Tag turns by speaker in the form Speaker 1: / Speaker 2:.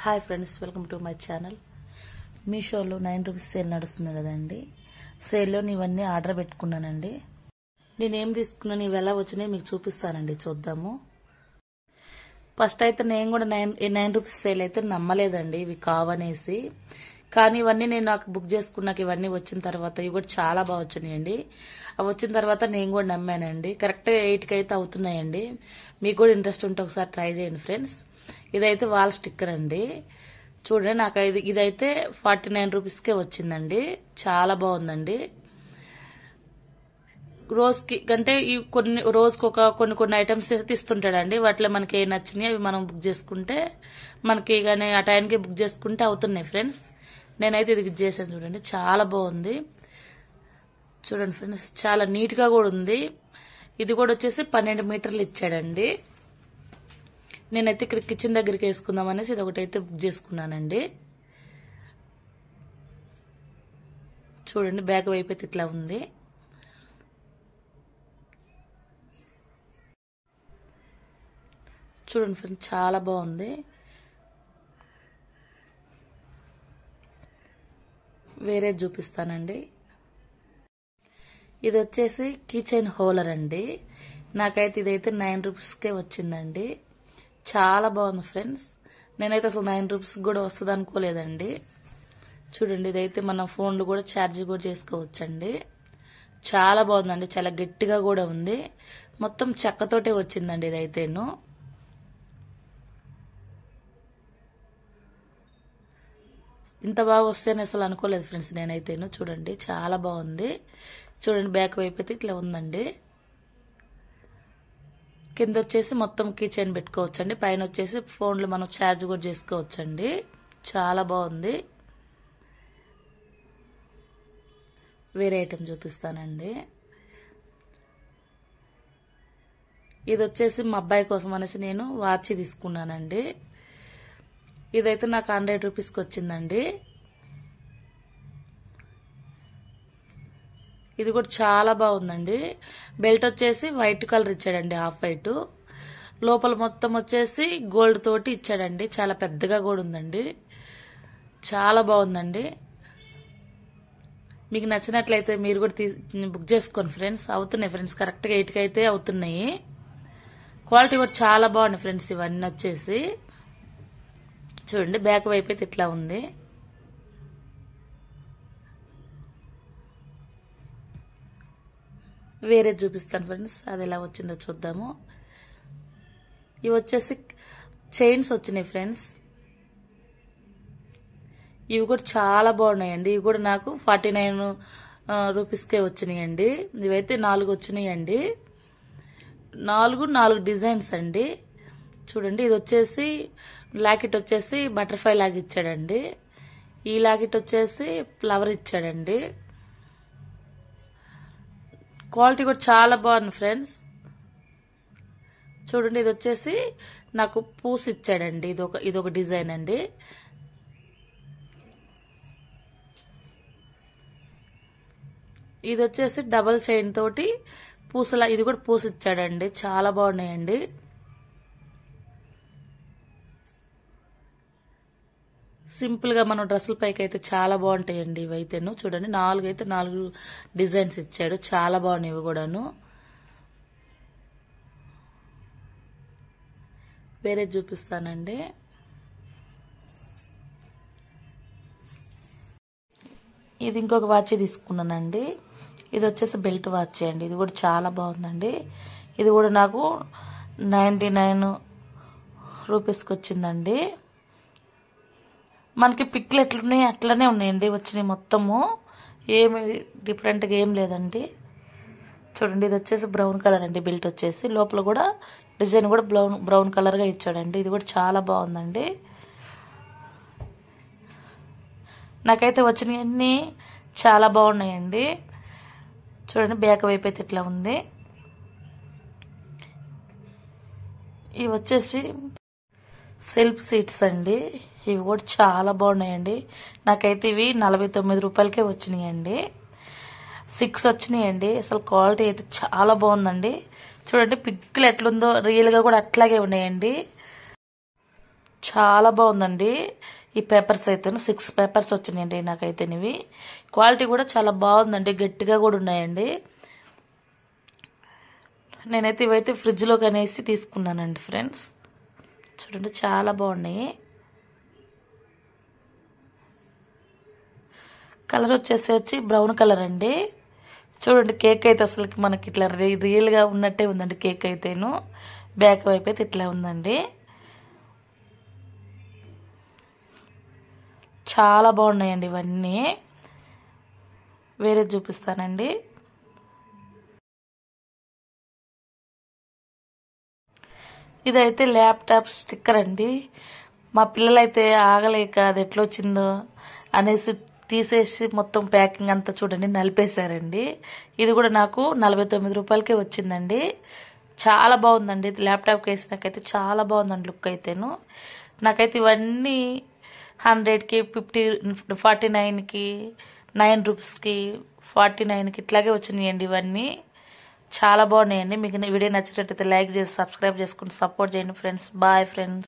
Speaker 1: Hi friends, welcome to my channel. మీషోలో 9 rupees sale నడుస్తుంది కదండి. సేల్లో ఇవన్నీ ఆర్డర్ పెట్టుకున్నానండి. నేనేం తీసుకున్నాను, ఇవి ఎలా వచ్చినాయి మీకు చూపిస్తానండి, చూద్దాము. ఫస్ట్ అయితే నేను కూడా 9 రూపీస్ సేల్ అయితే నమ్మలేదండి ఇవి కావనేసి. కానీ ఇవన్నీ నేను నాకు బుక్ చేసుకున్నాక ఇవన్నీ వచ్చిన తర్వాత ఇవి కూడా చాలా బాగా వచ్చినాయండి. అవి వచ్చిన తర్వాత నేను కూడా నమ్మానండి. కరెక్ట్గా 8కి అయితే అవుతున్నాయండి. మీకు కూడా ఇంట్రెస్ట్ ఉంటే ఒకసారి ట్రై చేయండి ఫ్రెండ్స్. ఇదైతే వాల్ స్టిక్కర్ అండి. చూడండి, నాకు ఇదైతే 49 రూపీస్కే వచ్చిందండి. చాలా బాగుందండి. రోజుకి అంటే రోజుకి కొన్ని ఐటమ్స్ అయితే ఇస్తుంటాడండి. వాటిలో మనకి ఏ నచ్చినాయి అవి మనం బుక్ చేసుకుంటే మనకి కానీ ఆ టైంకి బుక్ చేసుకుంటే అవుతున్నాయి ఫ్రెండ్స్. నేనైతే ఇది చేశాను. చూడండి, చాలా బాగుంది. చూడండి ఫ్రెండ్స్, చాలా నీట్ గా కూడా ఉంది. ఇది కూడా వచ్చేసి 12 మీటర్లు ఇచ్చాడండి. నేనైతే ఇక్కడ కిచెన్ దగ్గరికి వేసుకుందాం అనేసి ఇది ఒకటైతే బుక్ చేసుకున్నానండి. చూడండి, బ్యాక్ వైపు అయితే ఇట్లా ఉంది. చూడండి ఫ్రెండ్స్, చాలా బాగుంది. వేరే చూపిస్తానండి. ఇది వచ్చేసి కిచెన్ హోల్డర్ అండి. నాకైతే ఇదైతే 9 రూపీస్కే వచ్చిందండి. చాలా బాగుంది ఫ్రెండ్స్. నేనైతే అసలు 9 రూపీస్ కూడా వస్తుంది అనుకోలేదండి. చూడండి, ఇదైతే మన ఫోన్లు కూడా ఛార్జ్ కూడా చేసుకోవచ్చండి. చాలా బాగుందండి. చాలా గట్టిగా కూడా ఉంది. మొత్తం చెక్కతోటే వచ్చిందండి ఇదైతేను. ఇంత బాగా వస్తేనే అసలు అనుకోలేదు ఫ్రెండ్స్ నేనైతేను. చూడండి, చాలా బాగుంది. చూడండి, బ్యాక్ వైపు అయితే ఇట్లా ఉందండి. కింద వచ్చేసి మొత్తం కిచెన్ పెట్టుకోవచ్చండి. పైన వచ్చేసి ఫోన్లు మనం ఛార్జ్ కూడా చేసుకోవచ్చండి. చాలా బాగుంది. వేరే ఐటెం చూపిస్తానండి. ఇది వచ్చేసి మా అబ్బాయి కోసం అనేసి నేను వాచ్ తీసుకున్నానండి. ఇదైతే నాకు 100 రూపీస్కి వచ్చిందండి. ఇది కూడా చాలా బాగుందండి. బెల్ట్ వచ్చేసి వైట్ కలర్ ఇచ్చాడండి, హాఫ్ వైట్. లోపల మొత్తం వచ్చేసి గోల్డ్ తోటి ఇచ్చాడండి. చాలా పెద్దగా కూడా ఉందండి. చాలా బాగుందండి. మీకు నచ్చినట్లయితే మీరు కూడా బుక్ చేసుకోండి ఫ్రెండ్స్. అవుతున్నాయి ఫ్రెండ్స్, కరెక్ట్గా 8కి అయితే అవుతున్నాయి. క్వాలిటీ కూడా చాలా బాగున్నాయి ఫ్రెండ్స్. ఇవన్నీ వచ్చేసి చూడండి, బ్యాక్ వైపు అయితే ఇట్లా ఉంది. వేరే చూపిస్తాను ఫ్రెండ్స్, అది ఎలా వచ్చిందో చూద్దాము. ఇవి వచ్చేసి చైన్స్ వచ్చినాయి ఫ్రెండ్స్. ఇవి కూడా చాలా బాగున్నాయండి. ఇవి కూడా నాకు 49 రూపీస్కే వచ్చినాయండి. ఇవైతే 4 వచ్చినాయండి. 4 డిజైన్స్ అండి. చూడండి, ఇది వచ్చేసి లాకెట్ వచ్చేసి బటర్ఫ్లై లాగా ఇచ్చాడండి. ఈ లాకెట్ వచ్చేసి ఫ్లవర్ ఇచ్చాడండి. క్వాలిటీ కూడా చాలా బాగుంది ఫ్రెండ్స్. చూడండి, ఇది వచ్చేసి నాకు పూస్ ఇచ్చాడండి. ఇదొక డిజైన్ అండి. ఇది వచ్చేసి డబల్ చైన్ తోటి పూసలా, ఇది కూడా పూస్ ఇచ్చాడండి. చాలా బాగున్నాయండి. సింపుల్ గా మన డ్రెస్సుల పైకి అయితే చాలా బాగుంటాయండి ఇవైతేను. చూడండి, 4 డిజైన్స్ ఇచ్చాడు. చాలా బాగున్నాయి ఇవి కూడాను. వేరే చూపిస్తానండి. ఇది ఇంకొక వాచ్ తీసుకున్నానండి. ఇది వచ్చేసి బెల్ట్ వాచ్ అండి. ఇది కూడా చాలా బాగుందండి. ఇది కూడా నాకు 99 రూపీస్కి వచ్చిందండి. మనకి పిక్లు ఎట్లున్నాయి అట్లనే ఉన్నాయండి వచ్చినాయి మొత్తము. ఏమి డిఫరెంట్గా ఏం లేదండి. చూడండి, ఇది వచ్చేసి బ్రౌన్ కలర్ అండి. బెల్ట్ వచ్చేసి లోపల కూడా డిజైన్ కూడా బ్రౌన్ కలర్గా ఇచ్చాడండి. ఇది కూడా చాలా బాగుందండి. నాకైతే వచ్చినవన్నీ చాలా బాగున్నాయండి. చూడండి, బ్యాక్ వైపు అయితే ఇట్లా ఉంది. ఇవి వచ్చేసి సెల్ఫ్ సీట్స్ అండి. ఇవి కూడా చాలా బాగున్నాయండి. నాకైతే ఇవి 49 రూపాయలకే వచ్చినాయండి. 6 వచ్చినాయండి. అసలు క్వాలిటీ అయితే చాలా బాగుందండి. చూడండి, పిక్కులు ఎట్లుందో రియల్ గా కూడా అట్లాగే ఉన్నాయండి. చాలా బాగుందండి ఈ పేపర్స్ అయితే 6 పేపర్స్ వచ్చినాయండి నాకైతే ఇవి క్వాలిటీ కూడా చాలా బాగుందండి గట్టిగా కూడా ఉన్నాయండి నేనైతే ఇవైతే ఫ్రిడ్జ్ లో కనేసి తీసుకున్నానండి ఫ్రెండ్స్ చూడండి చాలా బాగున్నాయి కలర్ వచ్చేసి బ్రౌన్ కలర్ అండి చూడండి కేక్ అయితే అసలు మనకి ఇట్లా రియల్ గా ఉన్నట్టే ఉందండి కేక్ అయితేను బ్యాక్ వైపు అయితే ఇట్లా ఉందండి చాలా బాగున్నాయండి ఇవన్నీ వేరే చూపిస్తానండి ఇదైతే ల్యాప్టాప్ స్టిక్కర్ అండి మా పిల్లలైతే ఆగలేక అది ఎట్లా వచ్చిందో అనేసి తీసేసి మొత్తం ప్యాకింగ్ అంతా చూడండి నలిపేశారండి ఇది కూడా నాకు 49 రూపాయలకే వచ్చిందండి చాలా బాగుందండి ల్యాప్టాప్ కేసు నాకైతే చాలా బాగుందండి లుక్ అయితేను నాకైతే ఇవన్నీ 100కి 49కి 9 రూపీస్కి 49కి ఇట్లాగే వచ్చినాయండి ఇవన్నీ చాలా బాగున్నాయండి మీకు వీడియో నచ్చినట్లయితే లైక్ చేసి సబ్స్క్రైబ్ చేసుకుని సపోర్ట్ చేయండి ఫ్రెండ్స్ బాయ్ ఫ్రెండ్స్